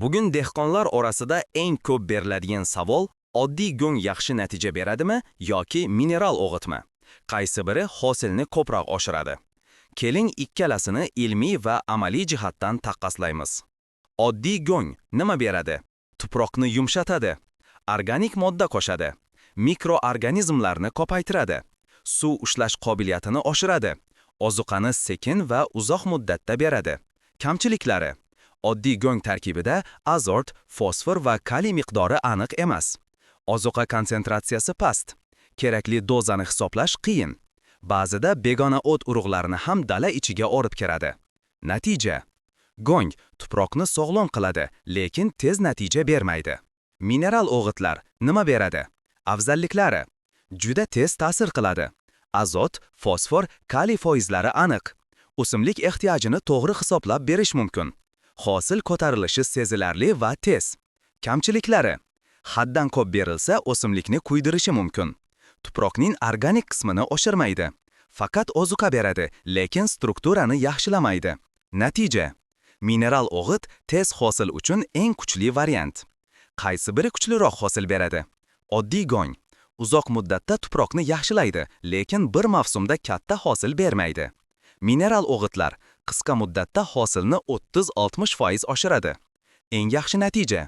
Bugun dehqonlar orasida eng ko'p beriladigan savol oddiy go'ng yaxshi natija beradimi yoki mineral o'g'itmi? Qaysi biri hosilni ko'proq oshiradi? Keling ikkalasini ilmiy va amaliy jihatdan taqqoslaymiz. Oddiy go'ng nima beradi? Tuproqni yumshatadi, organik modda qo'shadi, mikroorganizmlarni ko'paytiradi, suv ushlash qobiliyatini oshiradi, ozuqani sekin va uzoq muddatda beradi. Kamchiliklari: oddiy go'ng tarkibida azot, fosfor va kaliy miqdori aniq emas. Ozuqa konsentratsiyasi past. Kerakli dozani hisoblash qiyin. Ba'zida begona o't urug'larini ham dala ichiga olib kiradi. Natija: go'ng tuproqni sog'lom qiladi, lekin tez natija bermaydi. Mineral o'g'itlar nima beradi? Afzalliklari: juda tez ta'sir qiladi. Azot, fosfor, kaliy foizlari aniq. O'simlik ehtiyojini to'g'ri hisoblab berish mumkin. Hosil ko'tarilishi sezilarli va tez. Kamchiliklari: haddan ko'p berilsa o'simlikni kuydirishi mumkin. Tuproqning organik qismini oshirmaydi. Faqat ozuqa beradi, lekin strukturani yaxshilamaydi. Natija: mineral o'g'it tez hosil uchun eng kuchli variant. Qaysi biri kuchliroq hosil beradi? Oddiy go'ng uzoq muddatda tuproqni yaxshilaydi, lekin bir mavsumda katta hosil bermaydi. Mineral o'g'itlar qisqa muddatda hosilni 30-60% oshiradi. Eng yaxshi natija: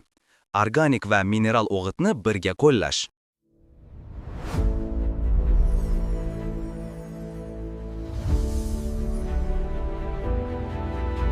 organik va mineral o'g'itni birga qo'llash.